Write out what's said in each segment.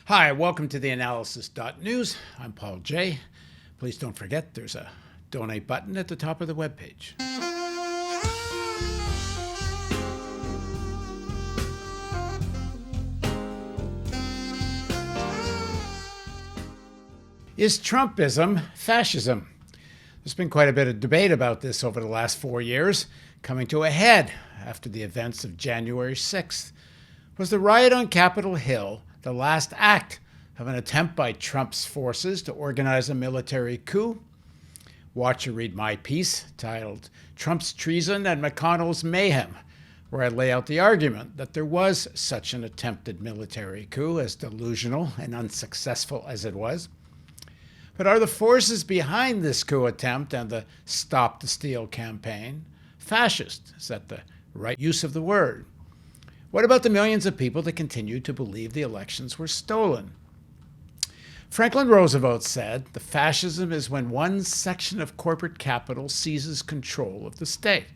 Hi, welcome to theAnalysis-news. I'm Paul J. Please don't forget there's a donate button at the top of the webpage. Is Trumpism fascism? There's been quite a bit of debate about this over the last 4 years, coming to a head after the events of January 6th. Was the riot on Capitol Hill the last act of an attempt by Trump's forces to organize a military coup? Watch or read my piece titled Trump's Treason and McConnell's Mayhem, where I lay out the argument that there was such an attempted military coup, as delusional and unsuccessful as it was. But are the forces behind this coup attempt and the Stop the Steal campaign fascist? Is that the right use of the word? What about the millions of people that continue to believe the elections were stolen? Franklin Roosevelt said, "The fascism is when one section of corporate capital seizes control of the state."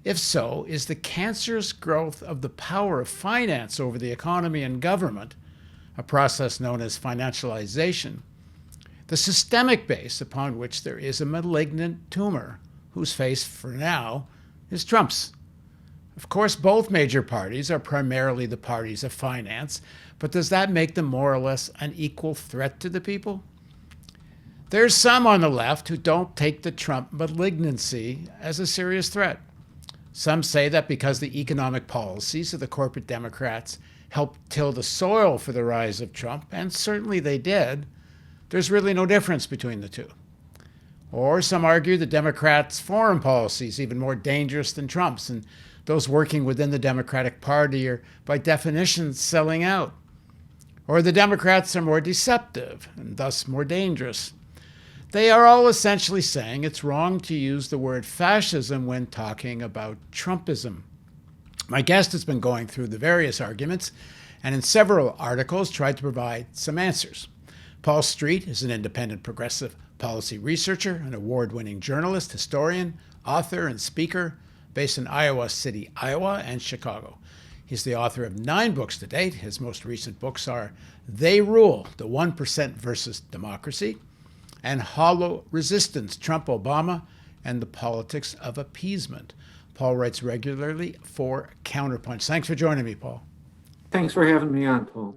If so, is the cancerous growth of the power of finance over the economy and government, a process known as financialization, the systemic base upon which there is a malignant tumor, whose face, for now, is Trump's? Of course, both major parties are primarily the parties of finance, but does that make them more or less an equal threat to the people? There's some on the left who don't take the Trump malignancy as a serious threat. Some say that because the economic policies of the corporate Democrats helped till the soil for the rise of Trump, and certainly they did, there's really no difference between the two. Or some argue the Democrats' foreign policy is even more dangerous than Trump's, and those working within the Democratic Party are, by definition, selling out. Or the Democrats are more deceptive and thus more dangerous. They are all essentially saying it's wrong to use the word fascism when talking about Trumpism. My guest has been going through the various arguments and in several articles tried to provide some answers. Paul Street is an independent progressive policy researcher, an award-winning journalist, historian, author, and speaker based in Iowa City, Iowa, and Chicago. He's the author of 9 books to date. His most recent books are They Rule, The 1% versus Democracy, and Hollow Resistance, Trump, Obama, and the Politics of Appeasement. Paul writes regularly for Counterpunch. Thanks for joining me, Paul. Thanks for having me on, Paul.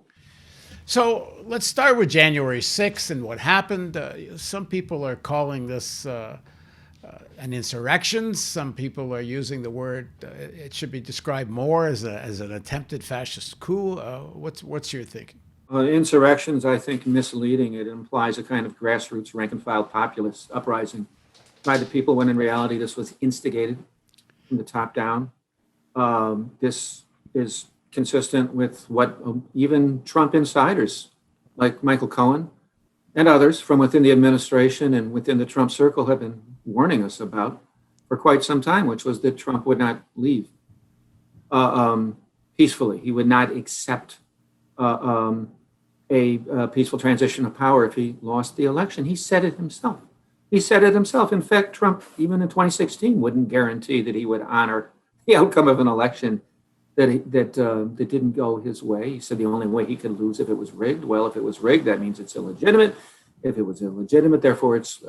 So let's start with January 6th and what happened. Some people are calling this an insurrection. Some people are using the word, it should be described more as an attempted fascist coup. What's your thinking? Insurrections, I think, misleading. It implies a kind of grassroots, rank-and-file populist uprising by the people, when in reality this was instigated from the top down. This is consistent with what even Trump insiders like Michael Cohen and others from within the administration and within the Trump circle have been warning us about for quite some time, which was that Trump would not leave peacefully. He would not accept a peaceful transition of power if he lost the election. He said it himself. In fact, Trump, even in 2016, wouldn't guarantee that he would honor the outcome of an election that didn't go his way. He said the only way he could lose if it was rigged. Well, if it was rigged, that means it's illegitimate. If it was illegitimate, therefore it's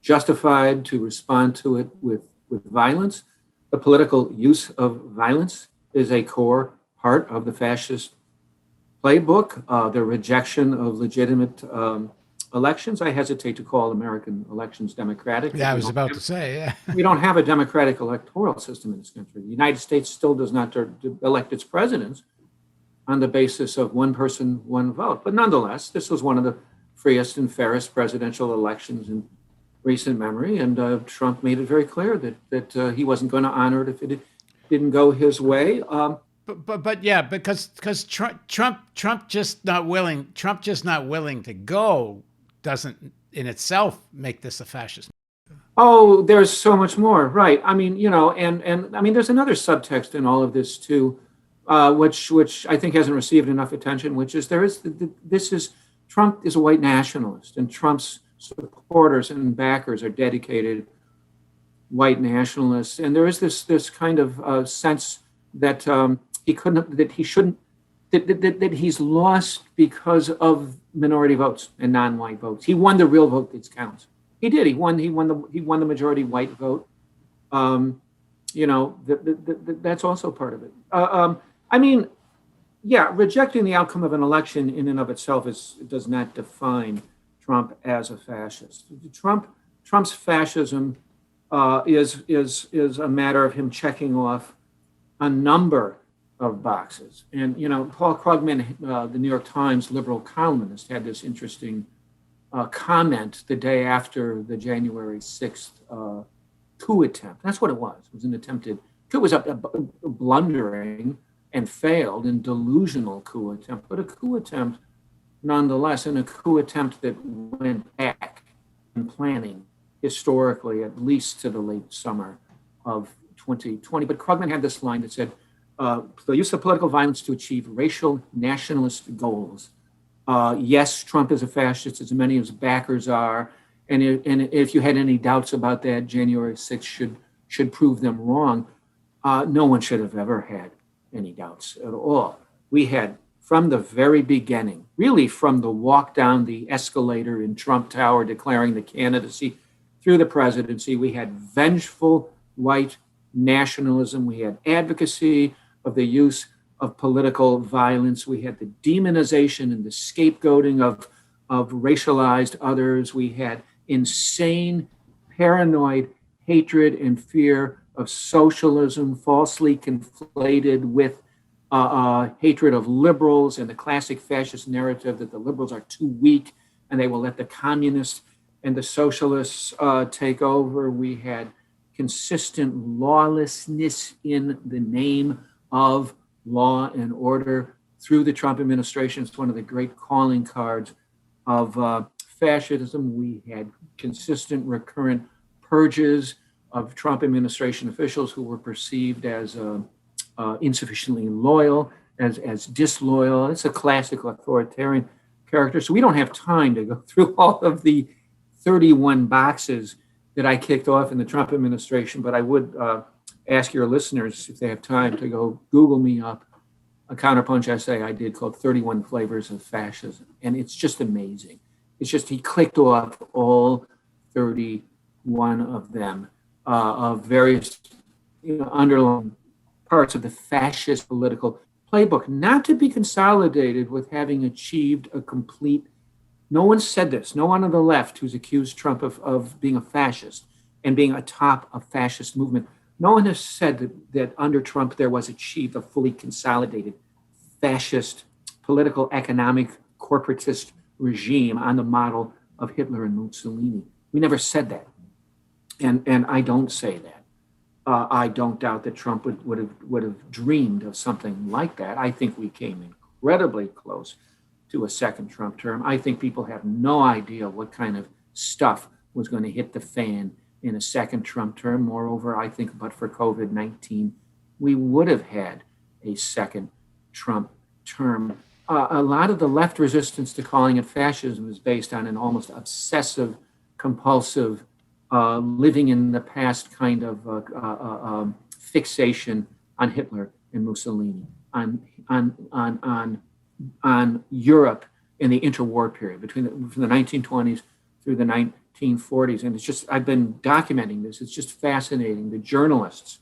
justified to respond to it with violence. The political use of violence is a core part of the fascist playbook. The rejection of legitimate elections. I hesitate to call American elections democratic. Yeah, I was about to say, yeah. We don't have a democratic electoral system in this country. The United States still does not elect its presidents on the basis of one person, one vote. But nonetheless, this was one of the freest and fairest presidential elections in recent memory. And Trump made it very clear that he wasn't going to honor it if it didn't go his way. But yeah, because Trump just not willing to go doesn't in itself make this a fascist. Oh, there's so much more, right? I mean, and I mean, there's another subtext in all of this too, which I think hasn't received enough attention, which is Trump is a white nationalist, and Trump's supporters and backers are dedicated white nationalists, and there is this kind of sense that he shouldn't that he's lost because of minority votes and non-white votes. He won the real vote that counts. He did. He won the majority white vote. That's also part of it. I mean, yeah, rejecting the outcome of an election in and of itself does not define Trump as a fascist. Trump's fascism is a matter of him checking off a number of boxes. And Paul Krugman, the New York Times liberal columnist, had this interesting comment the day after the January 6th coup attempt. That's what it was. It was an attempted coup. It was a blundering and failed and delusional coup attempt, but a coup attempt nonetheless, and a coup attempt that went back in planning historically, at least to the late summer of 2020. But Krugman had this line that said, the use of political violence to achieve racial nationalist goals. Yes, Trump is a fascist, as many of his backers are. And if you had any doubts about that, January 6th should prove them wrong. No one should have ever had any doubts at all. We had, from the very beginning, really from the walk down the escalator in Trump Tower declaring the candidacy through the presidency, we had vengeful white nationalism. We had advocacy of the use of political violence. We had the demonization and the scapegoating of racialized others. We had insane, paranoid hatred and fear of socialism, falsely conflated with hatred of liberals and the classic fascist narrative that the liberals are too weak and they will let the communists and the socialists take over. We had consistent lawlessness in the name of law and order through the Trump administration. It's one of the great calling cards of fascism. We had consistent, recurrent purges of Trump administration officials who were perceived as insufficiently loyal, as disloyal. It's a classic authoritarian character. So we don't have time to go through all of the 31 boxes that I kicked off in the Trump administration, but I would ask your listeners, if they have time, to go Google me up a counterpunch essay I did called 31 Flavors of Fascism. And it's just amazing. It's just, he clicked off all 31 of them, of various underlying parts of the fascist political playbook, not to be consolidated with having achieved a complete. No one said this. No one on the left who's accused Trump of being a fascist and being atop a fascist movement. No one has said that under Trump there was achieved a fully consolidated fascist political, economic, corporatist regime on the model of Hitler and Mussolini. We never said that. And I don't say that. I don't doubt that Trump would have dreamed of something like that. I think we came incredibly close to a second Trump term. I think people have no idea what kind of stuff was going to hit the fan in a second Trump term. Moreover, I think but for COVID-19, we would have had a second Trump term. A lot of the left resistance to calling it fascism is based on an almost obsessive, compulsive, living in the past kind of fixation on Hitler and Mussolini, on Europe in the interwar period from the 1920s through the 1940s. And it's just, I've been documenting this. It's just fascinating. The journalists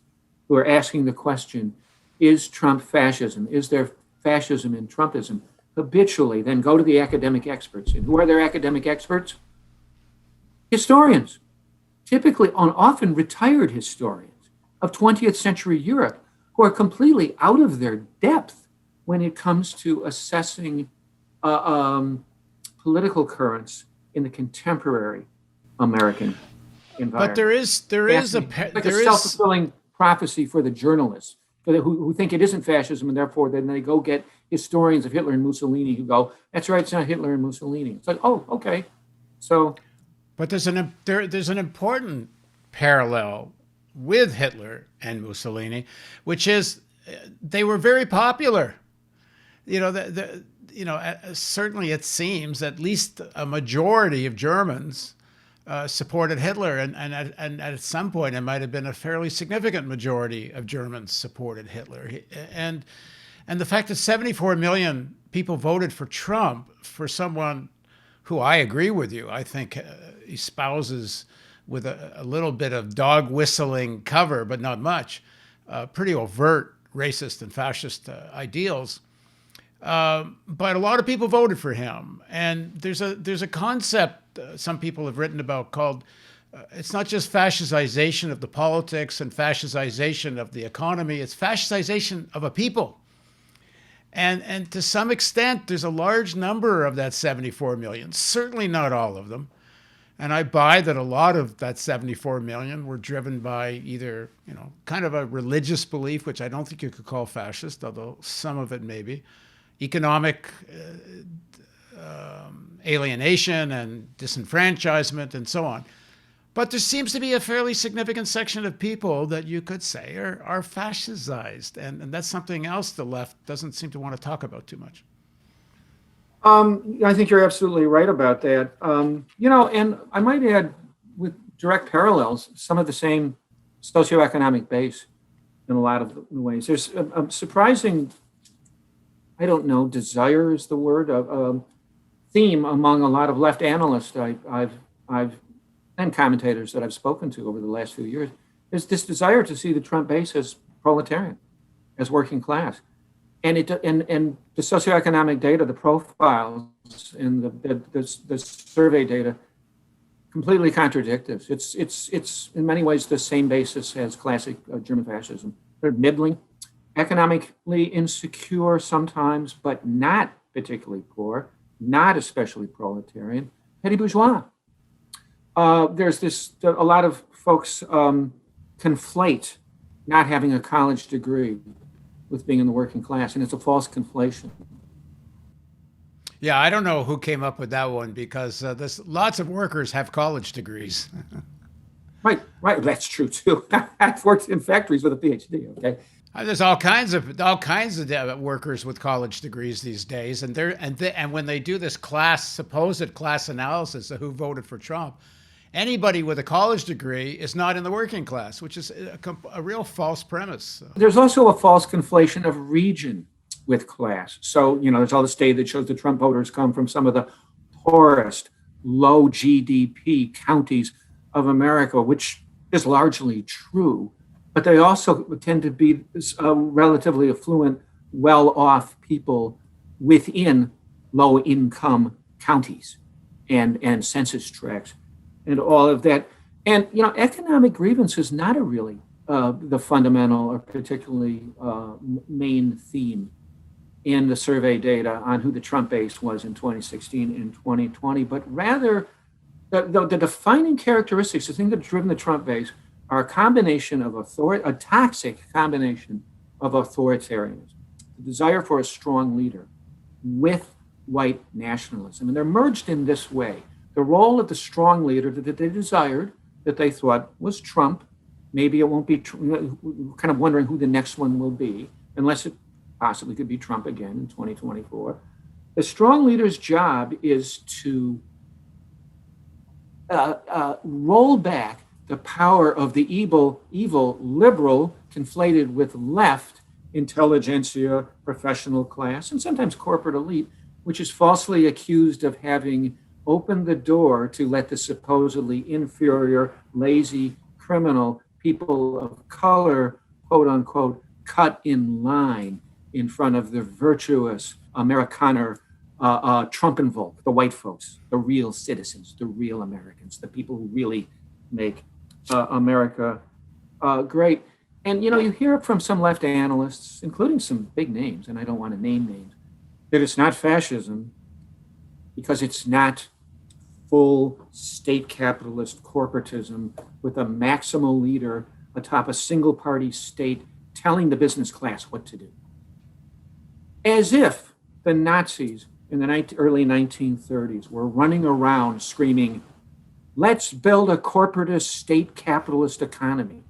who are asking the question, is Trump fascism? Is there fascism in Trumpism? Habitually then go to the academic experts. And who are their academic experts? Historians, typically often retired historians of 20th century Europe, who are completely out of their depth when it comes to assessing political currents in the contemporary American environment. But there is a self-fulfilling prophecy for the journalists who think it isn't fascism, and therefore then they go get historians of Hitler and Mussolini who go, that's right, it's not Hitler and Mussolini. It's like, oh, okay. So, but there's an important parallel with Hitler and Mussolini, which is they were very popular. Certainly it seems at least a majority of Germans supported Hitler, and at some point it might have been a fairly significant majority of Germans supported Hitler. And And the fact that 74 million people voted for Trump, for someone who I agree with you, I think espouses with a little bit of dog whistling cover, but not much, pretty overt racist and fascist ideals. But a lot of people voted for him. And there's a concept some people have written about called, it's not just fascization of the politics and fascization of the economy, it's fascization of a people. And to some extent, there's a large number of that 74 million, certainly not all of them. And I buy that a lot of that 74 million were driven by either, kind of a religious belief, which I don't think you could call fascist, although some of it may be, economic alienation and disenfranchisement and so on. But there seems to be a fairly significant section of people that you could say are fascized. And that's something else the left doesn't seem to want to talk about too much. I think you're absolutely right about that. And I might add, with direct parallels, some of the same socioeconomic base in a lot of the ways. There's a surprising, I don't know, desire is the word, theme among a lot of left analysts I've and commentators that I've spoken to over the last few years. There's this desire to see the Trump base as proletarian, as working class. And the socioeconomic data, the profiles, and the survey data completely contradict this. It's in many ways the same basis as classic German fascism. They're middling, economically insecure sometimes, but not particularly poor, not especially proletarian, petty bourgeois. There's a lot of folks conflate not having a college degree with being in the working class, and it's a false conflation. Yeah, I don't know who came up with that one because there's lots of workers have college degrees. Right, that's true too. I've worked in factories with a PhD. Okay. There's all kinds of workers with college degrees these days, and when they do this supposed class analysis of who voted for Trump, anybody with a college degree is not in the working class, which is a real false premise. There's also a false conflation of region with class. So, there's all this data that shows the Trump voters come from some of the poorest, low GDP counties of America, which is largely true. But they also tend to be relatively affluent, well-off people within low-income counties and census tracts. And all of that. And, economic grievance is not really the fundamental or particularly main theme in the survey data on who the Trump base was in 2016 and 2020, but rather the defining characteristics, the thing that's driven the Trump base, are a combination of a toxic combination of authoritarianism, the desire for a strong leader with white nationalism. And they're merged in this way. The role of the strong leader that they desired, that they thought was Trump. Maybe it won't be, kind of wondering who the next one will be, unless it possibly could be Trump again in 2024. The strong leader's job is to roll back the power of the evil liberal conflated with left intelligentsia, professional class, and sometimes corporate elite, which is falsely accused of having opened the door to let the supposedly inferior, lazy, criminal people of color, quote unquote, cut in line in front of the virtuous Amerikaner Trumpenvolk, the white folks, the real citizens, the real Americans, the people who really make America great. And, you hear it from some left analysts, including some big names, and I don't want to name names, that it's not fascism because it's not full state capitalist corporatism with a maximal leader atop a single party state telling the business class what to do. As if the Nazis in the early 1930s were running around screaming, let's build a corporatist state capitalist economy.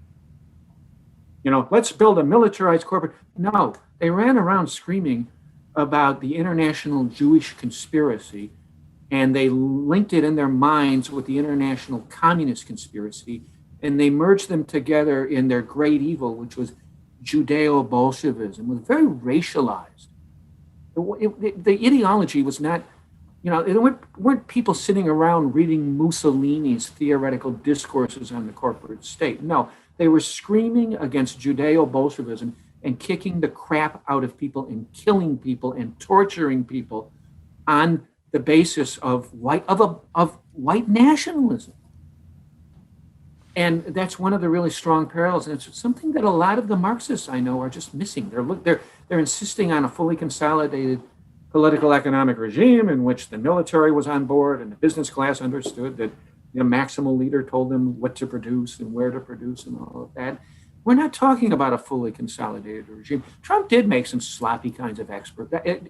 Let's build a militarized corporate. No, they ran around screaming about the international Jewish conspiracy, and they linked it in their minds with the international communist conspiracy, and they merged them together in their great evil, which was Judeo-Bolshevism was very racialized. The ideology was not, there weren't people sitting around reading Mussolini's theoretical discourses on the corporate state. No, they were screaming against Judeo-Bolshevism and kicking the crap out of people and killing people and torturing people on the basis of white nationalism. And that's one of the really strong parallels. And it's something that a lot of the Marxists I know are just missing. They're insisting on a fully consolidated political economic regime in which the military was on board and the business class understood that the maximal leader told them what to produce and where to produce and all of that. We're not talking about a fully consolidated regime. Trump did make some sloppy kinds of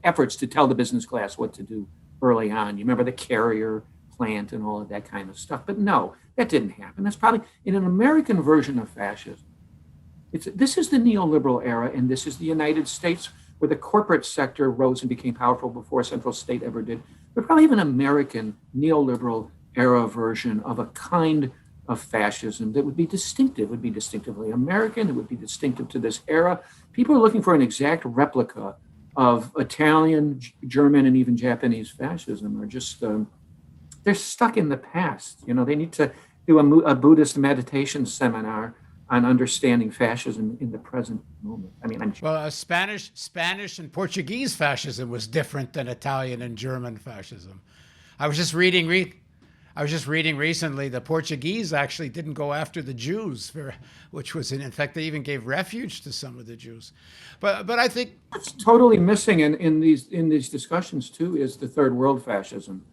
efforts to tell the business class what to do early on. You remember the carrier plant and all of that kind of stuff. But no, that didn't happen. That's probably in an American version of fascism. This is the neoliberal era, and this is the United States, where the corporate sector rose and became powerful before a central state ever did. But probably even an American neoliberal era version of a kind of fascism that would be distinctive, would be distinctively American, it would be distinctive to this era. People are looking for an exact replica of Italian, German, and even Japanese fascism are just, they're stuck in the past. They need to do a Buddhist meditation seminar on understanding fascism in the present moment. Spanish and Portuguese fascism was different than Italian and German fascism. I was just reading recently the Portuguese actually didn't go after the Jews, which was in fact they even gave refuge to some of the Jews. But I think what's totally missing in these discussions too is the third world fascism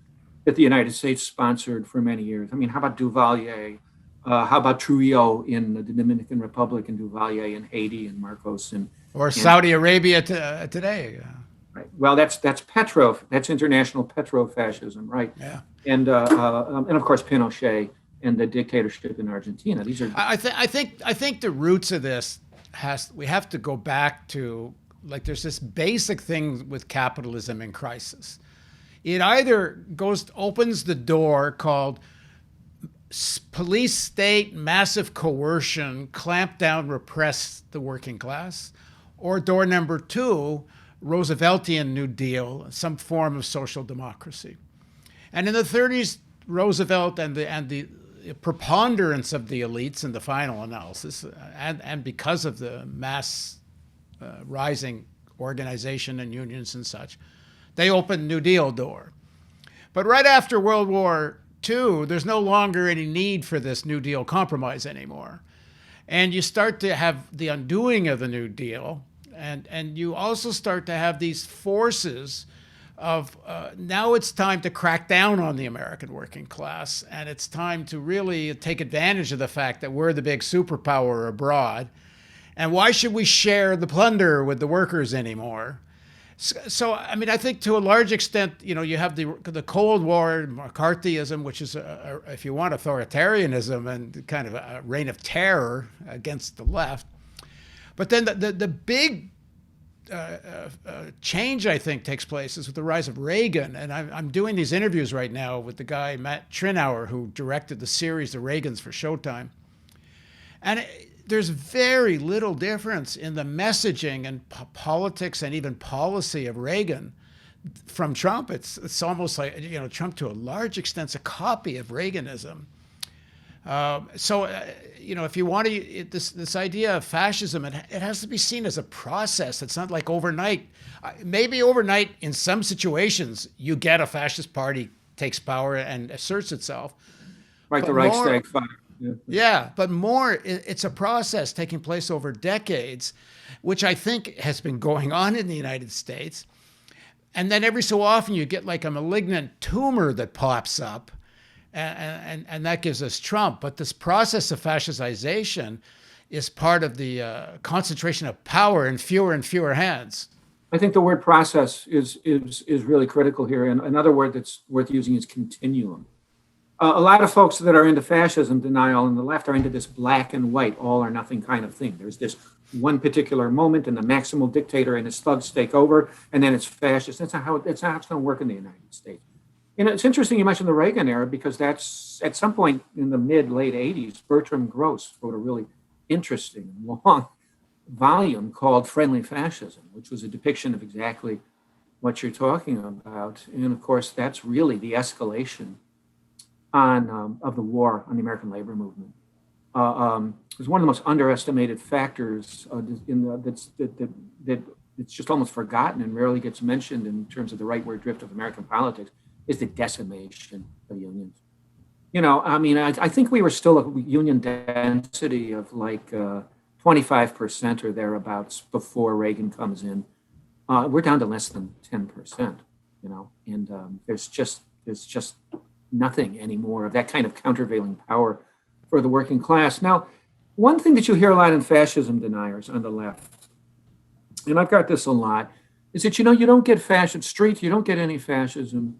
that the United States sponsored for many years. How about Duvalier? How about Trujillo in the Dominican Republic, and Duvalier in Haiti, and Marcos or Saudi Arabia today? Right. Well, that's international petrofascism, right? Yeah. And of course Pinochet and the dictatorship in Argentina. These are. I think the roots of this we have to go back to, like, there's this basic thing with capitalism in crisis. It either opens the door called police state, massive coercion, clamp down, repress the working class, or door number two, Rooseveltian New Deal, some form of social democracy. And in the 30s, Roosevelt and the preponderance of the elites in the final analysis, and because of the mass rising organization and unions and such, they opened New Deal door. But right after World War II, there's no longer any need for this New Deal compromise anymore. And you start to have the undoing of the New Deal, and you also start to have these forces of now it's time to crack down on the American working class, and it's time to really take advantage of the fact that we're the big superpower abroad. And why should we share the plunder with the workers anymore? So, I think to a large extent, you have the Cold War, McCarthyism, which is, if you want, authoritarianism and kind of a reign of terror against the left. But then the big change, I think, takes place is with the rise of Reagan. And I'm doing these interviews right now with the guy, Matt Trinauer, who directed the series The Reagans for Showtime. And there's very little difference in the messaging and politics and even policy of Reagan from Trump. It's almost like, Trump to a large extent is a copy of Reaganism. If you want to, this idea of fascism, it has to be seen as a process. It's not like overnight. Maybe overnight in some situations, you get a fascist party takes power and asserts itself. Like the Reichstag fire. Yeah, but more, it's a process taking place over decades, which I think has been going on in the United States. And then every so often you get like a malignant tumor that pops up, and that gives us Trump. But this process of fascization is part of the concentration of power in fewer and fewer hands. I think the word process is really critical here. And another word that's worth using is continuum. A lot of folks that are into fascism denial on the left are into this black and white, all or nothing kind of thing. There's this one particular moment and the maximal dictator and his thugs take over, and then it's fascist. That's not how it's going to work in the United States. It's interesting you mentioned the Reagan era, because that's at some point in the late 80s, Bertram Gross wrote a really interesting, long volume called Friendly Fascism, which was a depiction of exactly what you're talking about. And of course, that's really the escalation of the war on the American labor movement. It's one of the most underestimated factors that's just almost forgotten and rarely gets mentioned in terms of the rightward drift of American politics, is the decimation of unions. I think we were still a union density of like 25% or thereabouts before Reagan comes in. We're down to less than 10%, and there's just nothing anymore of that kind of countervailing power for the working class. Now, one thing that you hear a lot in fascism deniers on the left, and I've got this a lot, is that, you don't get fascist streets, you don't get any fascism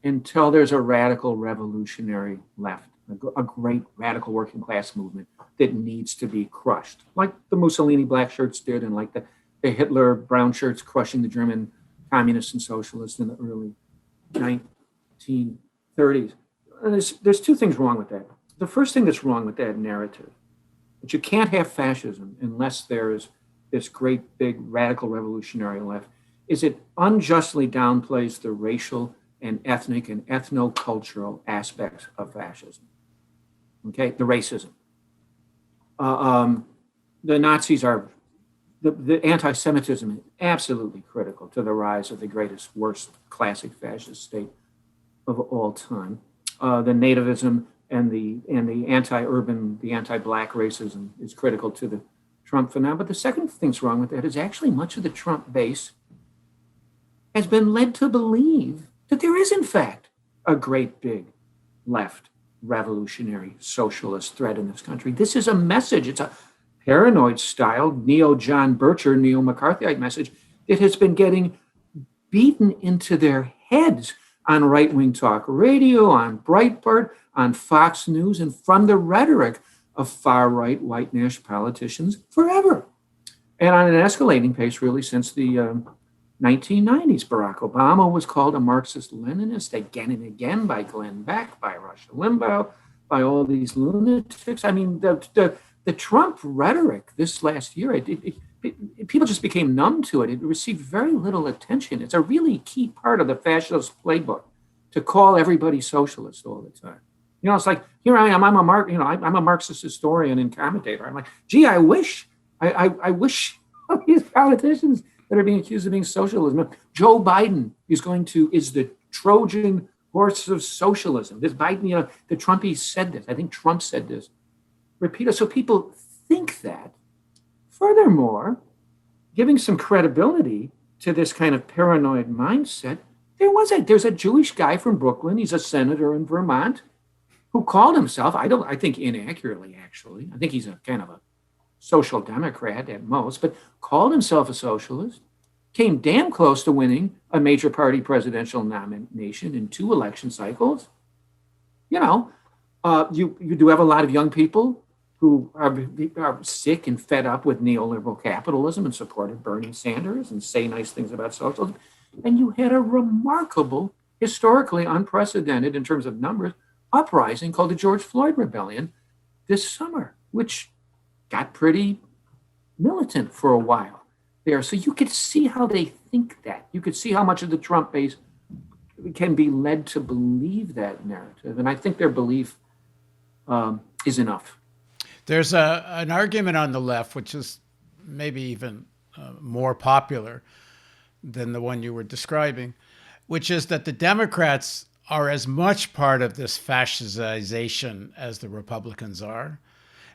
until there's a radical revolutionary left, a great radical working class movement that needs to be crushed, like the Mussolini black shirts did, and like the Hitler brown shirts crushing the German communists and socialists in the early 1930s. And there's two things wrong with that. The first thing that's wrong with that narrative, that you can't have fascism unless there is this great big radical revolutionary left, is it unjustly downplays the racial and ethnic and ethno-cultural aspects of fascism. Okay, the racism. The Nazis are, the anti-Semitism is absolutely critical to the rise of the greatest, worst classic fascist state of all time. The nativism and the anti-urban, the anti-black racism is critical to the Trump phenomenon. But the second thing's wrong with that is actually much of the Trump base has been led to believe that there is, in fact, a great big left revolutionary socialist threat in this country. This is a message. It's a paranoid style, neo-John Bircher, neo-McCarthyite message that has been getting beaten into their heads on right-wing talk radio, on Breitbart, on Fox News, and from the rhetoric of far-right white national politicians forever. And on an escalating pace, really, since the 1990s. Barack Obama was called a Marxist-Leninist again and again by Glenn Beck, by Rush Limbaugh, by all these lunatics. I mean, the Trump rhetoric this last year, people just became numb to it. It received very little attention. It's a really key part of the fascist playbook to call everybody socialist all the time. It's like, here I am, I'm a Marxist historian and commentator. I'm like, gee, I wish these politicians that are being accused of being socialism. Joe Biden is the Trojan horse of socialism. This Biden, the Trumpies said this. I think Trump said this. Repeat it. So people think that. Furthermore, giving some credibility to this kind of paranoid mindset, there's a Jewish guy from Brooklyn. He's a senator in Vermont who called himself, I think inaccurately, actually. I think he's a kind of a social democrat at most, but called himself a socialist, came damn close to winning a major party presidential nomination in 2 election cycles. You do have a lot of young people who are sick and fed up with neoliberal capitalism and supported Bernie Sanders and say nice things about socialism. And you had a remarkable, historically unprecedented in terms of numbers, uprising called the George Floyd Rebellion this summer, which got pretty militant for a while there. So you could see how they think that. You could see how much of the Trump base can be led to believe that narrative. And I think their belief is enough. There's an argument on the left, which is maybe even more popular than the one you were describing, which is that the Democrats are as much part of this fascization as the Republicans are.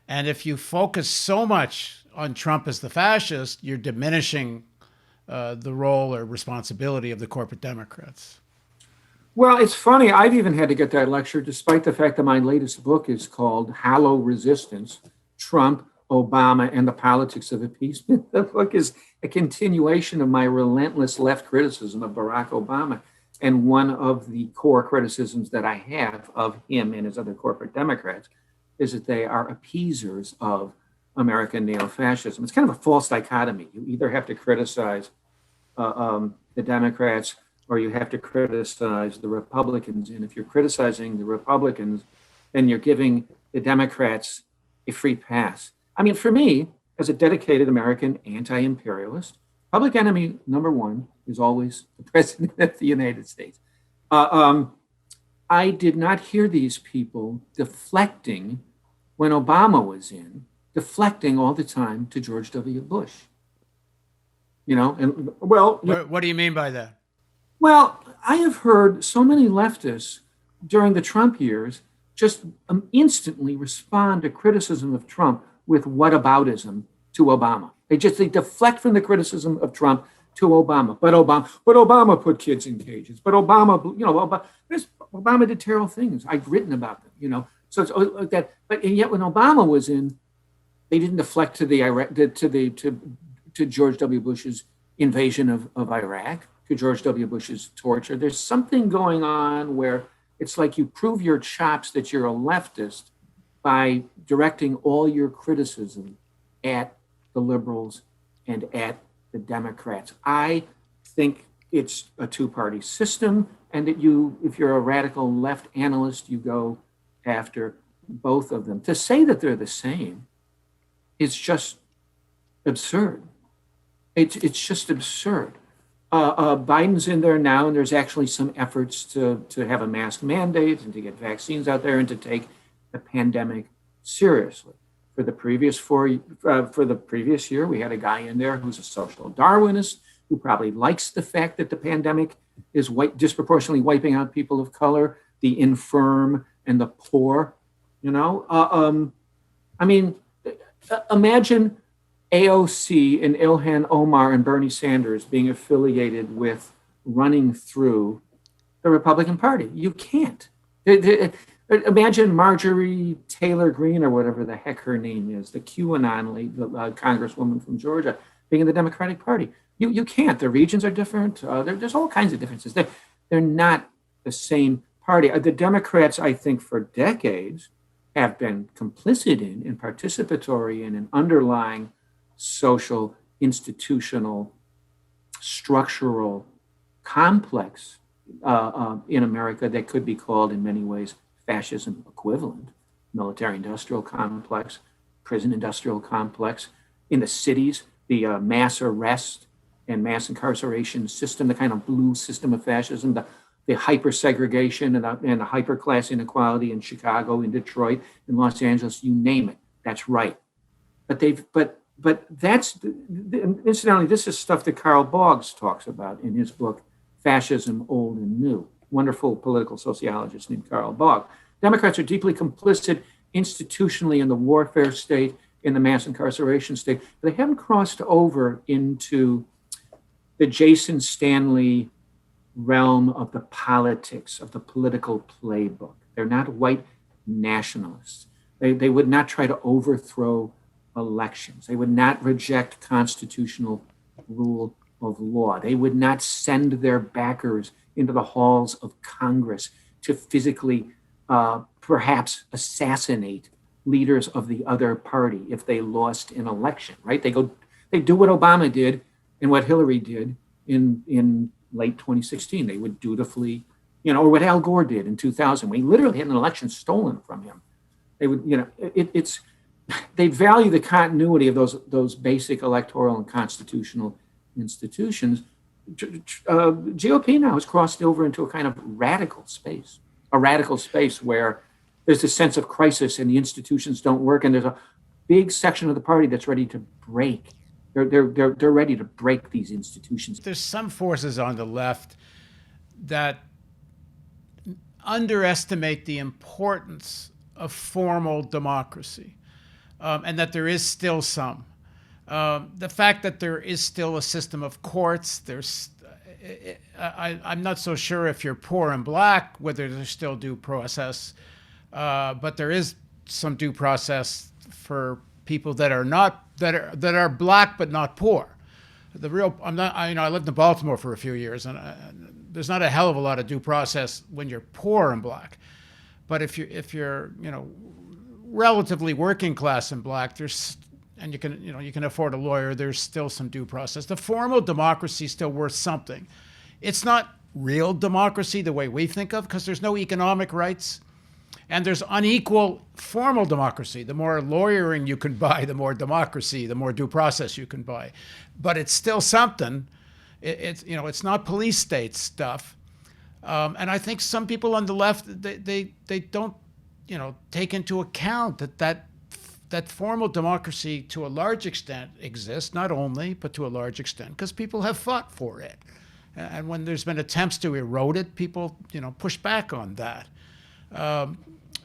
And if you focus so much on Trump as the fascist, you're diminishing the role or responsibility of the corporate Democrats. Well, it's funny. I've even had to get that lecture, despite the fact that my latest book is called Hollow Resistance, Trump, Obama, and the Politics of Appeasement. The book is a continuation of my relentless left criticism of Barack Obama. And one of the core criticisms that I have of him and his other corporate Democrats is that they are appeasers of American neo-fascism. It's kind of a false dichotomy. You either have to criticize the Democrats or you have to criticize the Republicans. And if you're criticizing the Republicans, then you're giving the Democrats a free pass. I mean, for me, as a dedicated American anti-imperialist, public enemy number one is always the president of the United States. I did not hear these people deflecting when Obama was in, deflecting all the time to George W. Bush. What do you mean by that? Well, I have heard so many leftists during the Trump years just instantly respond to criticism of Trump with whataboutism to Obama. They deflect from the criticism of Trump to Obama. But Obama put kids in cages. But Obama did terrible things. I've written about them. So it's like that. And yet when Obama was in, they didn't deflect to George W. Bush's invasion of Iraq, to George W. Bush's torture. There's something going on where it's like you prove your chops that you're a leftist by directing all your criticism at the liberals and at the Democrats. I think it's a two-party system, and that if you're a radical left analyst, you go after both of them. To say that they're the same is just absurd. It's just absurd. Biden's in there now, and there's actually some efforts to have a mask mandate and to get vaccines out there and to take the pandemic seriously. For the previous year, we had a guy in there who's a social Darwinist who probably likes the fact that the pandemic is disproportionately wiping out people of color, the infirm, and the poor. Imagine AOC and Ilhan Omar and Bernie Sanders being affiliated with running through the Republican Party. You can't. Imagine Marjorie Taylor Greene, or whatever the heck her name is, the QAnon congresswoman from Georgia, being in the Democratic Party. You can't. The regions are different. There's all kinds of differences. They're not the same party. The Democrats, I think, for decades have been complicit in and participatory in an underlying social, institutional, structural complex in America that could be called in many ways fascism equivalent, military-industrial complex, prison-industrial complex. In the cities, the mass arrest and mass incarceration system, the kind of blue system of fascism, the hyper-segregation and the hyper-class inequality in Chicago, in Detroit, in Los Angeles, you name it. That's right. But that's, incidentally, this is stuff that Karl Boggs talks about in his book, Fascism, Old and New. Wonderful political sociologist named Karl Boggs. Democrats are deeply complicit institutionally in the warfare state, in the mass incarceration state. But they haven't crossed over into the Jason Stanley realm of the politics, of the political playbook. They're not white nationalists. They would not try to overthrow elections. They would not reject constitutional rule of law. They would not send their backers into the halls of Congress to physically perhaps assassinate leaders of the other party if they lost an election, right? They do what Obama did and what Hillary did in late 2016. They would dutifully, or what Al Gore did in 2000. We literally had an election stolen from him. They would, they value the continuity of those basic electoral and constitutional institutions. GOP now has crossed over into a kind of radical space where there's a sense of crisis and the institutions don't work, and there's a big section of the party that's ready to break. They're ready to break these institutions. There's some forces on the left that underestimate the importance of formal democracy, and that there is still some. The fact that there is still a system of courts, I'm not so sure if you're poor and black, whether there's still due process, but there is some due process for people that are that are black but not poor. I lived in Baltimore for a few years, and there's not a hell of a lot of due process when you're poor and black. But if you're relatively working class and black, and you can afford a lawyer, there's still some due process. The formal democracy is still worth something. It's not real democracy the way we think of, because there's no economic rights. And there's unequal formal democracy. The more lawyering you can buy, the more democracy, the more due process you can buy. But it's still something. It's not police state stuff. And I think some people on the left, they don't, take into account that formal democracy to a large extent exists, not only, but to a large extent, because people have fought for it. And when there's been attempts to erode it, people, push back on that.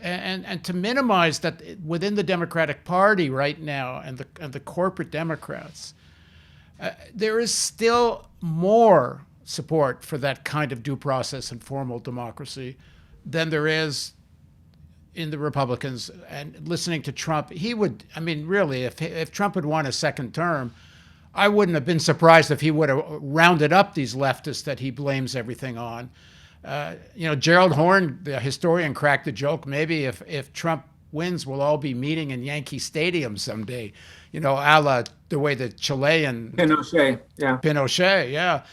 And to minimize that within the Democratic Party right now and the corporate Democrats, there is still more support for that kind of due process and formal democracy than there is in the Republicans. And listening to Trump, really, if Trump had won a second term, I wouldn't have been surprised if he would have rounded up these leftists that he blames everything on. Gerald Horne, the historian, cracked the joke. Maybe if Trump wins, we'll all be meeting in Yankee Stadium someday, a la the way the Chilean Pinochet, yeah.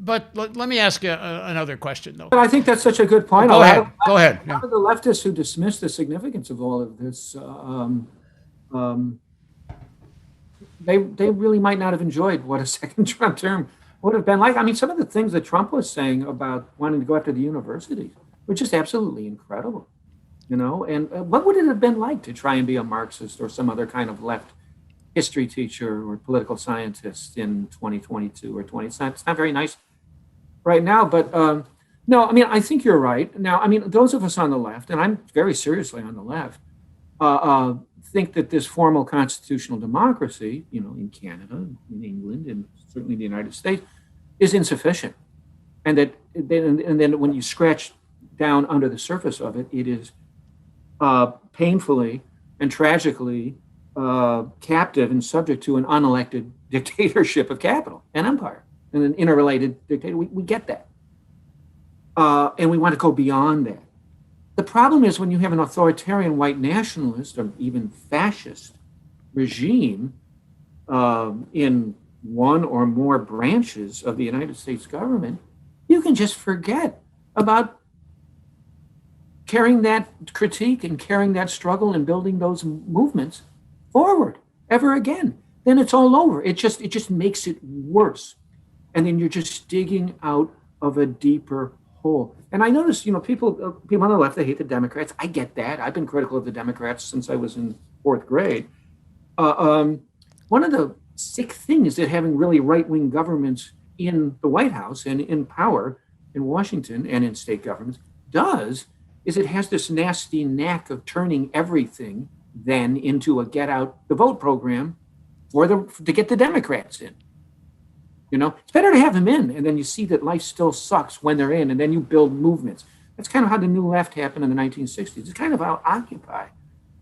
But let me ask you another question, though. But I think that's such a good point. Go ahead. A lot of the leftists who dismiss the significance of all of this, they really might not have enjoyed what a second Trump term would have been like. I mean, some of the things that Trump was saying about wanting to go after the universities were just absolutely incredible, And what would it have been like to try and be a Marxist or some other kind of left history teacher or political scientist in 2022 or 20? It's not very nice right now, but no, I think you're right. Now, those of us on the left, and I'm very seriously on the left, think that this formal constitutional democracy, in Canada, in England, and certainly in the United States, is insufficient. And then when you scratch down under the surface of it, it is painfully and tragically captive and subject to an unelected dictatorship of capital and empire and an interrelated dictator. We get that. And we want to go beyond that. The problem is when you have an authoritarian white nationalist or even fascist regime in one or more branches of the United States government, you can just forget about carrying that critique and carrying that struggle and building those movements forward ever again. Then it's all over. It just makes it worse. And then you're just digging out of a deeper hole. And I notice, people on the left, they hate the Democrats. I get that. I've been critical of the Democrats since I was in fourth grade. One of the sick things that having really right-wing governments in the White House and in power in Washington and in state governments does is it has this nasty knack of turning everything then into a get out the vote program to get the Democrats in. It's better to have them in, and then you see that life still sucks when they're in, and then you build movements. That's kind of how the New Left happened in the 1960s. It's kind of how Occupy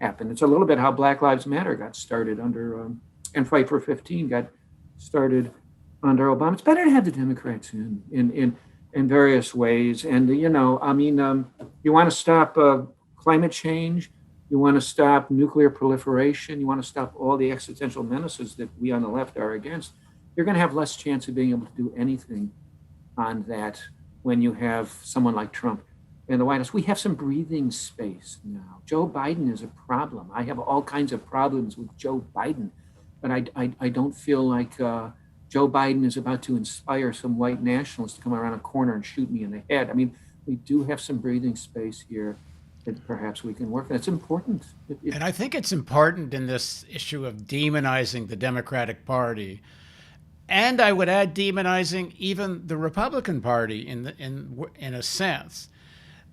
happened. It's a little bit how Black Lives Matter got started under, and Fight for 15 got started under Obama. It's better to have the Democrats in various ways. And, you want to stop climate change, you want to stop nuclear proliferation, you want to stop all the existential menaces that we on the left are against. You're going to have less chance of being able to do anything on that when you have someone like Trump in the White House. We have some breathing space now. Joe Biden is a problem. I have all kinds of problems with Joe Biden, but I don't feel like Joe Biden is about to inspire some white nationalists to come around a corner and shoot me in the head. We do have some breathing space here that perhaps we can work on. It's important. And I think it's important in this issue of demonizing the Democratic Party. And I would add demonizing even the Republican Party in a sense,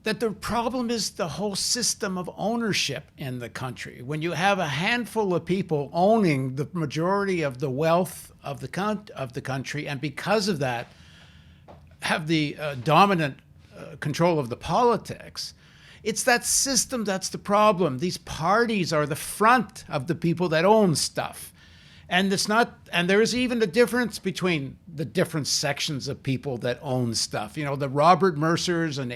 that the problem is the whole system of ownership in the country. When you have a handful of people owning the majority of the wealth of the country, and because of that, have the dominant control of the politics, it's that system that's the problem. These parties are the front of the people that own stuff. And there is even a difference between the different sections of people that own stuff. The Robert Mercers and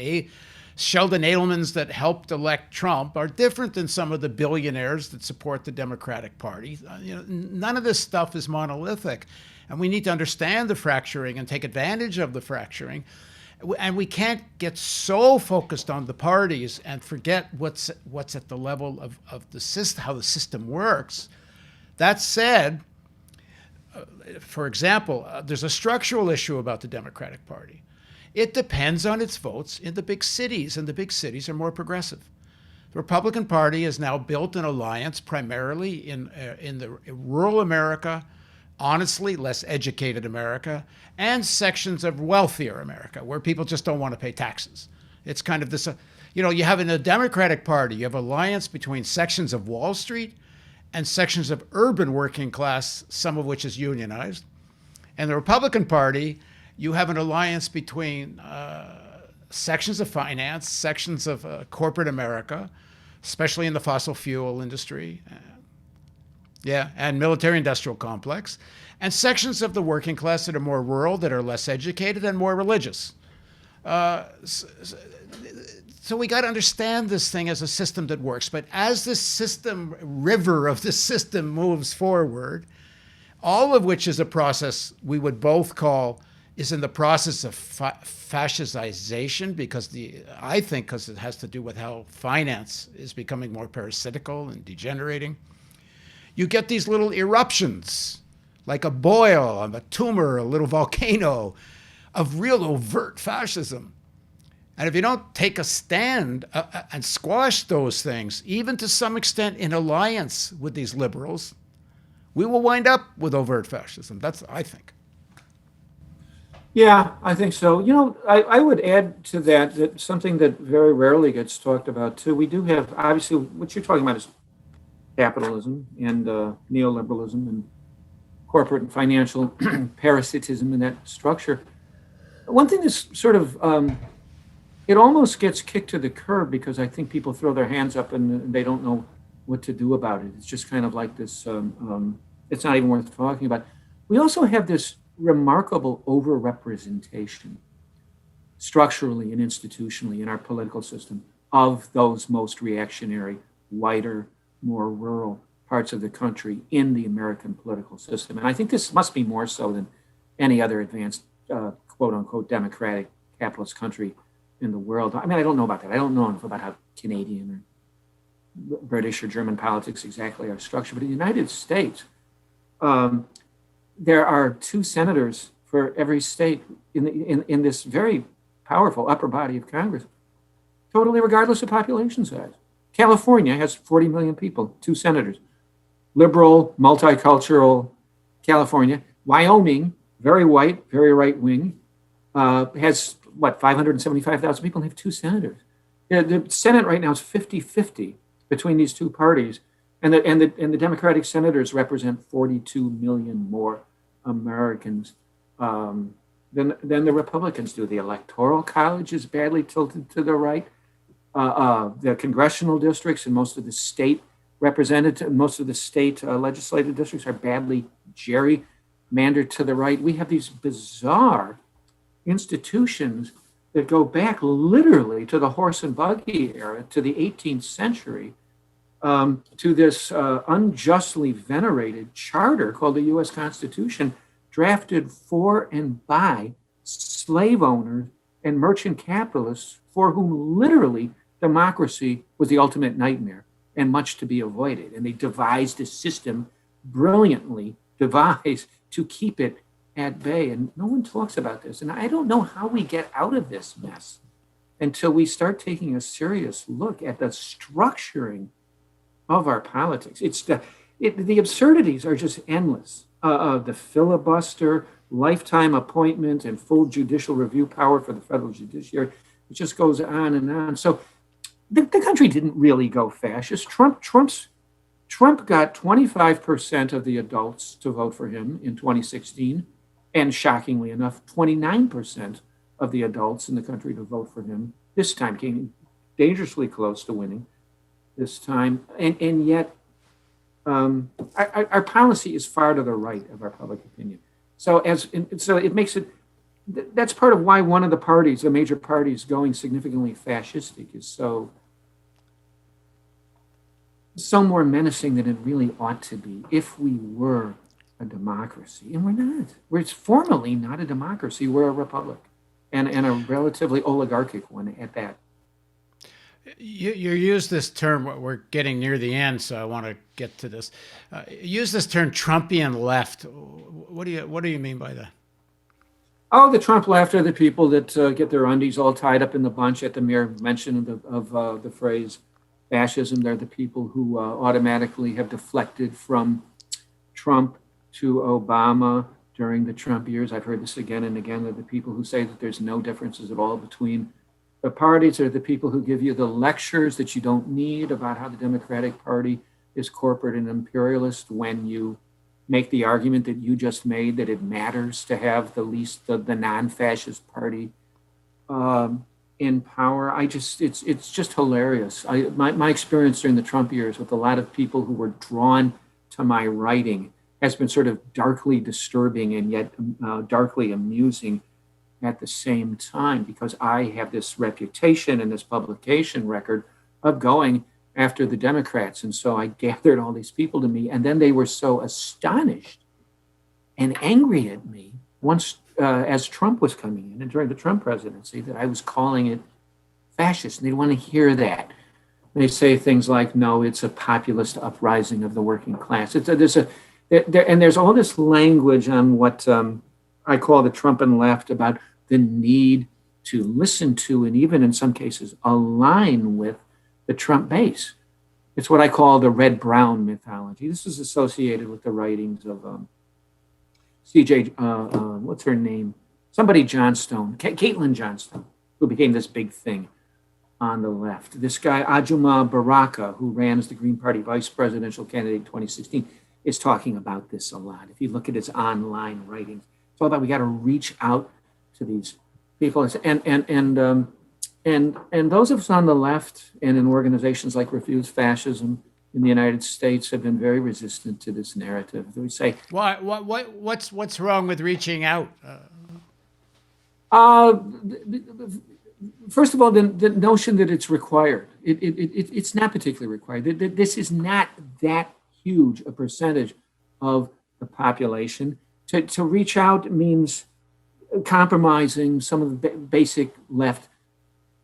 Sheldon Adelmans that helped elect Trump are different than some of the billionaires that support the Democratic Party. None of this stuff is monolithic. And we need to understand the fracturing and take advantage of the fracturing. And we can't get so focused on the parties and forget what's at the level of the system, how the system works. That said, for example, there's a structural issue about the Democratic Party. It depends on its votes in the big cities, and the big cities are more progressive. The Republican Party has now built an alliance primarily in the rural America, honestly less educated America, and sections of wealthier America where people just don't want to pay taxes. It's kind of this, you have in the Democratic Party, you have alliance between sections of Wall Street and sections of urban working class, some of which is unionized. And the Republican Party, you have an alliance between sections of finance, sections of corporate America, especially in the fossil fuel industry, and military-industrial complex, and sections of the working class that are more rural, that are less educated, and more religious. So we got to understand this thing as a system that works. But as this system, river of the system moves forward, all of which is a process we would both call is in the process of fascization, because I think because it has to do with how finance is becoming more parasitical and degenerating. You get these little eruptions, like a boil, a tumor, a little volcano, of real overt fascism. And if you don't take a stand and squash those things, even to some extent in alliance with these liberals, we will wind up with overt fascism. That's, I think. Yeah, I think so. I would add to that something that very rarely gets talked about too. We do have, obviously, what you're talking about is capitalism and neoliberalism and corporate and financial parasitism in that structure. One thing that's sort of, it almost gets kicked to the curb because I think people throw their hands up and they don't know what to do about it. It's just kind of like this, it's not even worth talking about. We also have this remarkable overrepresentation structurally and institutionally in our political system of those most reactionary, whiter, more rural parts of the country in the American political system. And I think this must be more so than any other advanced, quote unquote, democratic capitalist country in the world. I mean, I don't know about that. I don't know enough about how Canadian or British or German politics exactly are structured. But in the United States, there are 2 senators for every state in this very powerful upper body of Congress, totally regardless of population size. California has 40 million people, 2 senators. Liberal, multicultural California. Wyoming, very white, very right wing, has, 575,000 people and have 2 senators. The Senate right now is 50-50 between these 2 parties. And the Democratic senators represent 42 million more Americans than the Republicans do. The Electoral College is badly tilted to the right. The congressional districts and most of the state legislative districts are badly gerrymandered to the right. We have these bizarre institutions that go back literally to the horse and buggy era, to the 18th century, to this unjustly venerated charter called the U.S. Constitution, drafted for and by slave owners and merchant capitalists for whom literally democracy was the ultimate nightmare and much to be avoided. And they devised a system, brilliantly devised, to keep it at bay. And no one talks about this. And I don't know how we get out of this mess until we start taking a serious look at the structuring of our politics. The absurdities are just endless. The filibuster, lifetime appointment, and full judicial review power for the federal judiciary. It just goes on and on. So the country didn't really go fascist. Trump got 25% of the adults to vote for him in 2016, and shockingly enough, 29% of the adults in the country to vote for him this time. Came dangerously close to winning this time, and yet our policy is far to the right of our public opinion. So it makes it. That's part of why one of the parties, the major parties, going significantly fascistic is so more menacing than it really ought to be if we were a democracy. And we're not. We're formally not a democracy. We're a republic. and a relatively oligarchic one at that. You use this term, we're getting near the end, so I want to get to this. Use this term Trumpian left. What do you mean by that? Oh, the Trump left are the people that get their undies all tied up in the bunch at the mere mention of the phrase fascism. They're the people who automatically have deflected from Trump to Obama during the Trump years. I've heard this again and again. They're the people who say that there's no differences at all between the parties. Are the people who give you the lectures that you don't need about how the Democratic Party is corporate and imperialist when you make the argument that you just made, that it matters to have the non-fascist party in power. It's just hilarious. My experience during the Trump years with a lot of people who were drawn to my writing has been sort of darkly disturbing and yet darkly amusing at the same time, because I have this reputation and this publication record of going after the Democrats. And so I gathered all these people to me, and then they were so astonished and angry at me once as Trump was coming in and during the Trump presidency that I was calling it fascist. And they want to hear that. They say things like, no, it's a populist uprising of the working class. There's all this language on what I call the Trumpian left about the need to listen to and even in some cases align with the Trump base. It's what I call the red-brown mythology. This is associated with the writings of C.J. What's her name? Somebody Johnstone, Caitlin Johnstone, who became this big thing on the left. This guy, Ajuma Baraka, who ran as the Green Party vice presidential candidate in 2016, is talking about this a lot. If you look at his online writings, it's all about we got to reach out to these people. And those of us on the left and in organizations like Refuse Fascism in the United States have been very resistant to this narrative. We say, what's wrong with reaching out? First of all, the notion that it's required. It's not particularly required. This is not that huge a percentage of the population. To reach out means compromising some of the basic left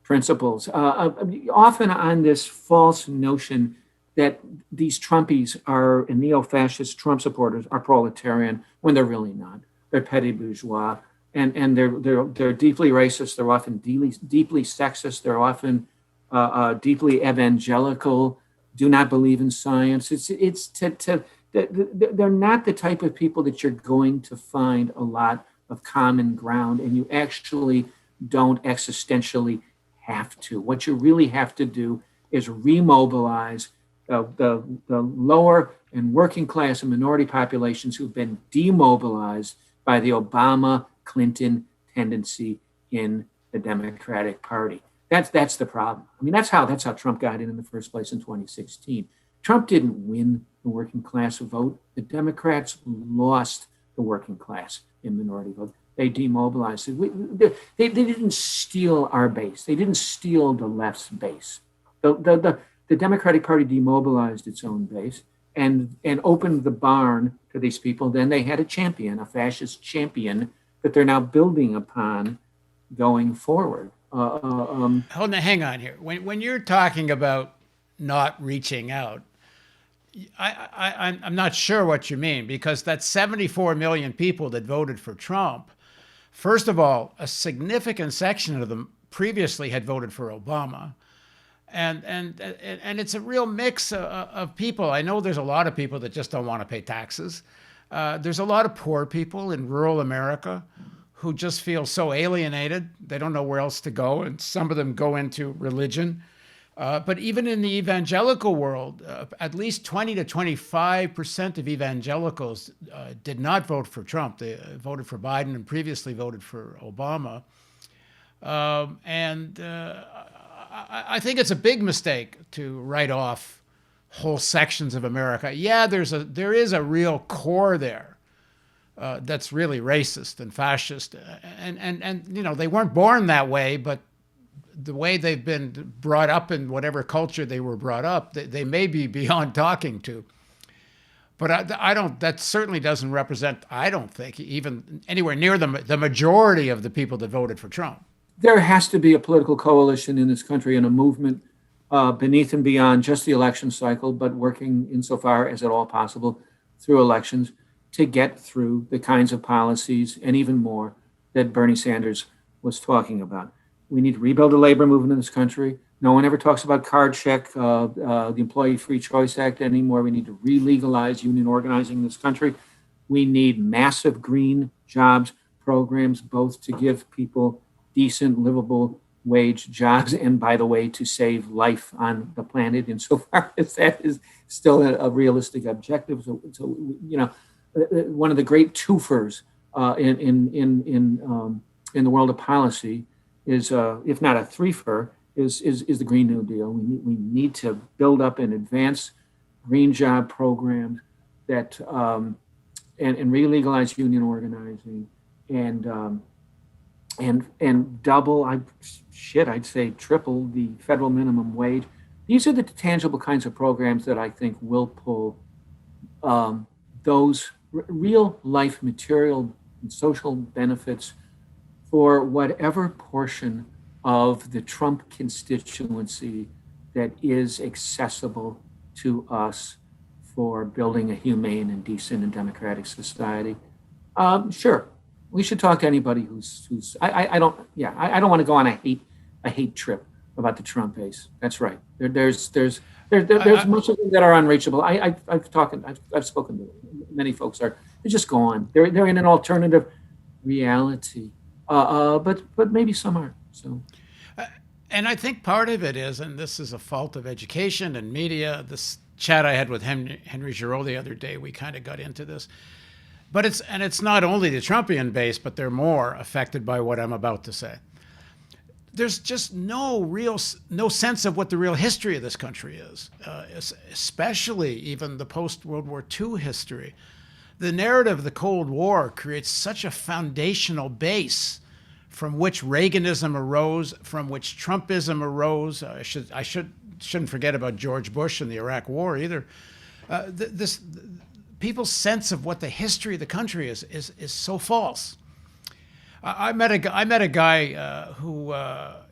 principles, often on this false notion that these Trumpies and neo-fascist Trump supporters are proletarian when they're really not. They're petty bourgeois, and they're deeply racist. They're often deeply sexist. They're often deeply evangelical. Do not believe in science. They're not the type of people that you're going to find a lot of common ground, and you actually don't existentially have to. What you really have to do is remobilize the lower and working class and minority populations who've been demobilized by the Obama-Clinton tendency in the Democratic Party. That's the problem. I mean, that's how Trump got in the first place in 2016. Trump didn't win the working class vote. The Democrats lost the working class in minority vote. They demobilized it. They didn't steal our base. They didn't steal the left's base. The Democratic Party demobilized its own base and opened the barn to these people. Then they had a champion, a fascist champion that they're now building upon going forward. Hang on here. When you're talking about not reaching out, I'm not sure what you mean, because that's 74 million people that voted for Trump. First of all, a significant section of them previously had voted for Obama. And it's a real mix of people. I know there's a lot of people that just don't want to pay taxes. There's a lot of poor people in rural America who just feel so alienated. They don't know where else to go. And some of them go into religion. But even in the evangelical world, at least 20 to 25% of evangelicals did not vote for Trump. They voted for Biden and previously voted for Obama. I think it's a big mistake to write off whole sections of America. Yeah, there is a real core there that's really racist and fascist, and you know, they weren't born that way, but the way they've been brought up in whatever culture they were brought up, they may be beyond talking to. But I don't. That certainly doesn't represent. I don't think even anywhere near the majority of the people that voted for Trump. There has to be a political coalition in this country and a movement beneath and beyond just the election cycle, but working insofar as at all possible through elections to get through the kinds of policies and even more that Bernie Sanders was talking about. We need to rebuild the labor movement in this country. No one ever talks about card check, the Employee Free Choice Act anymore. We need to re-legalize union organizing in this country. We need massive green jobs programs, both to give people decent, livable wage jobs, and by the way, to save life on the planet, insofar as that is still a realistic objective. So one of the great twofers in the world of policy is, if not a threefer, is the Green New Deal. We need to build up and advance green job programs that and re-legalize union organizing and double, I'd say triple the federal minimum wage. These are the tangible kinds of programs that I think will pull those real life material and social benefits for whatever portion of the Trump constituency that is accessible to us for building a humane and decent and democratic society. Sure, we should talk to anybody who's I don't want to go on a hate trip about the Trump base. That's right. There's much of them that are unreachable. I've spoken to many folks they're just gone. They're in an alternative reality. But maybe some aren't. So. And I think part of it is, and this is a fault of education and media. This chat I had with Henry Giroux the other day, we kind of got into this. But it's not only the Trumpian base, but they're more affected by what I'm about to say. There's just no sense of what the real history of this country is, especially even the post-World War II history. The narrative of the Cold War creates such a foundational base from which Reaganism arose, from which Trumpism arose. I shouldn't forget about George Bush and the Iraq War either. People's sense of what the history of the country is so false. I met a guy who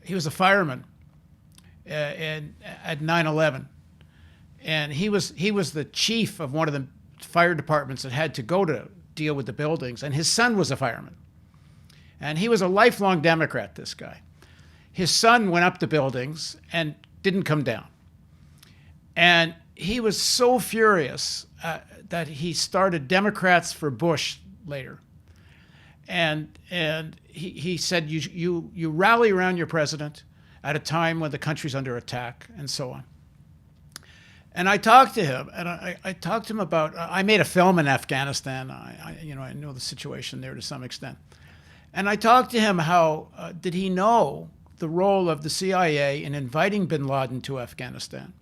he was a fireman at 9/11, and he was the chief of one of the fire departments that had to go to deal with the buildings, and his son was a fireman. And he was a lifelong Democrat, this guy. His son went up the buildings and didn't come down. And he was so furious that he started Democrats for Bush later. And he said, you rally around your president at a time when the country's under attack, and so on. And I talked to him, and I talked to him about, I made a film in Afghanistan. I know the situation there to some extent. And I talked to him how, did he know the role of the CIA in inviting bin Laden to Afghanistan?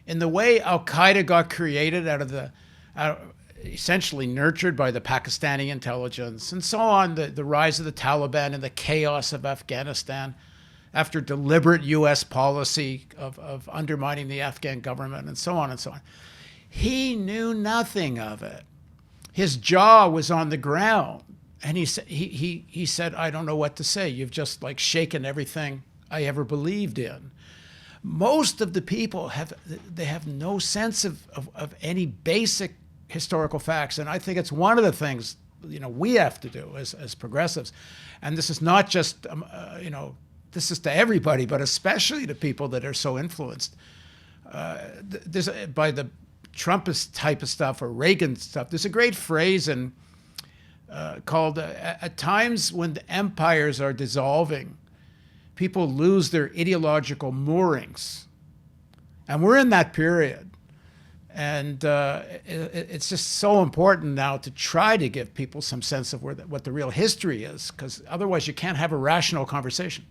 In the way Al-Qaeda got created essentially nurtured by the Pakistani intelligence, and so on, the rise of the Taliban and the chaos of Afghanistan after deliberate U.S. policy of undermining the Afghan government, and so on and so on. He knew nothing of it. His jaw was on the ground. And he said, I don't know what to say. You've just shaken everything I ever believed in. Most of the people have no sense of any basic historical facts. And I think it's one of the things, we have to do as progressives. And this is not just, this is to everybody, but especially to people that are so influenced by the Trumpist type of stuff or Reagan stuff. There's a great phrase called, at times when the empires are dissolving, people lose their ideological moorings. And we're in that period. And it's just so important now to try to give people some sense of what the real history is, because otherwise you can't have a rational conversation.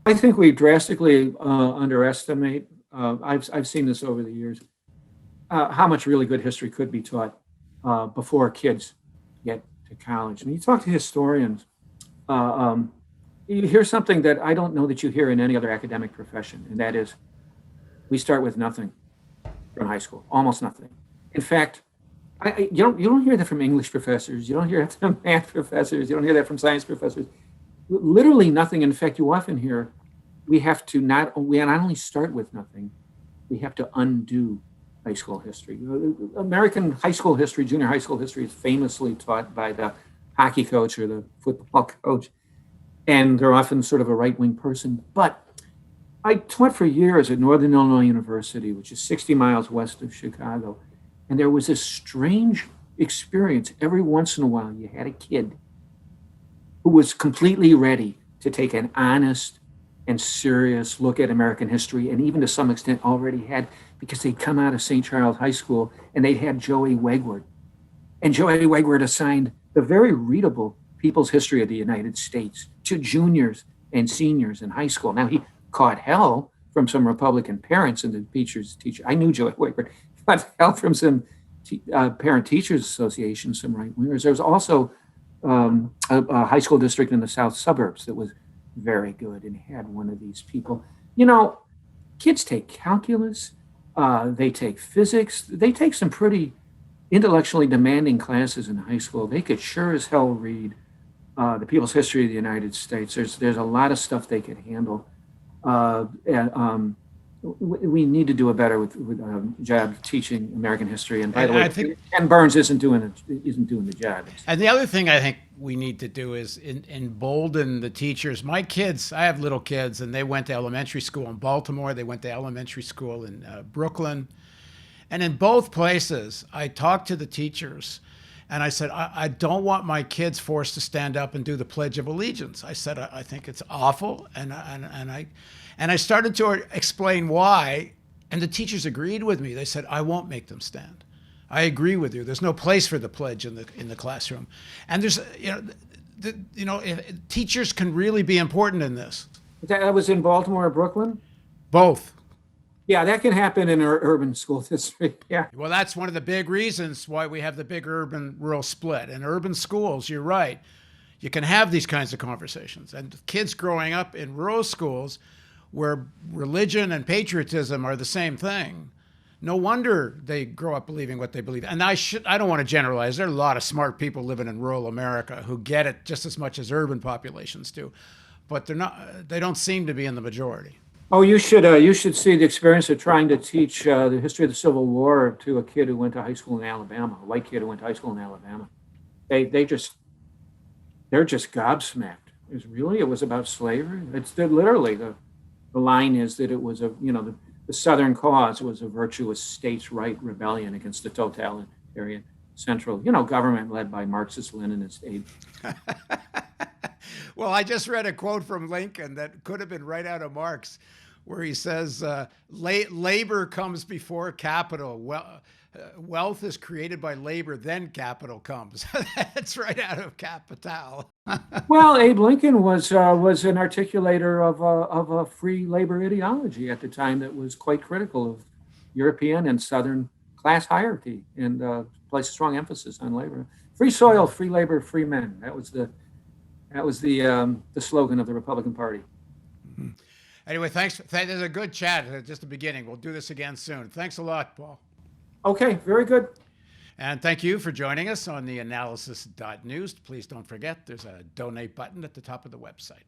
I think we drastically underestimate, I've seen this over the years, how much really good history could be taught before kids get to college. And you talk to historians, you hear something that I don't know that you hear in any other academic profession, and that is we start with nothing from high school, almost nothing. In fact, You don't hear that from English professors. You don't hear that from math professors. You don't hear that from science professors. Literally nothing. In fact, you often hear we not only start with nothing, we have to undo high school history. American high school history, junior high school history is famously taught by the hockey coach or the football coach, and they're often sort of a right-wing person. But I taught for years at Northern Illinois University, which is 60 miles west of Chicago. And there was this strange experience. Every once in a while, you had a kid who was completely ready to take an honest and serious look at American history, and even to some extent already had, because they'd come out of St. Charles High School and they'd had Joey Wegward. And Joey Wegward assigned the very readable People's History of the United States to juniors and seniors in high school. Now, he caught hell from some Republican parents and the teachers. I knew Joey Wegward. Caught hell from some parent teachers associations, some right wingers. There was also a high school district in the south suburbs that was very good and had one of these people. You know, kids take calculus, they take physics, they take some pretty intellectually demanding classes in high school. They could sure as hell read the People's History of the United States. There's a lot of stuff they could handle. We need to do a better job teaching American history. And by the way, Ken Burns isn't doing the job. And the other thing I think we need to do is embolden the teachers. My kids, I have little kids, and they went to elementary school in Baltimore. They went to elementary school in Brooklyn. And in both places, I talked to the teachers, and I said, I don't want my kids forced to stand up and do the Pledge of Allegiance. I said, I think it's awful, and I started to explain why, and the teachers agreed with me. They said, I won't make them stand. I agree with you. There's no place for the pledge in the classroom. And there's, teachers can really be important in this. That was in Baltimore or Brooklyn? Both. Yeah, that can happen in our urban school district. Yeah. Well, that's one of the big reasons why we have the big urban-rural split. In urban schools, you're right, you can have these kinds of conversations. And kids growing up in rural schools where religion and patriotism are the same thing, no wonder they grow up believing what they believe. And I don't want to generalize. There are a lot of smart people living in rural America who get it just as much as urban populations do, but they don't seem to be in the majority. Oh, you should see the experience of trying to teach the history of the Civil War to a kid who went to high school in Alabama, a white kid who went to high school in Alabama. They're just gobsmacked. It was about slavery. It's literally the line is that it was the Southern cause was a virtuous states' right rebellion against the totalitarian central, government led by Marxist-Leninist aid. Well, I just read a quote from Lincoln that could have been right out of Marx, where he says, labor comes before capital. Wealth is created by labor, then capital comes. That's right out of Capital. Well, Abe Lincoln was an articulator of a free labor ideology at the time that was quite critical of European and Southern class hierarchy and placed a strong emphasis on labor. Free soil, free labor, free men. That was the slogan of the Republican Party. Mm-hmm. Anyway, thanks. This is a good chat. Just the beginning. We'll do this again soon. Thanks a lot, Paul. Okay, very good. And thank you for joining us on theAnalysis.news. Please don't forget, there's a donate button at the top of the website.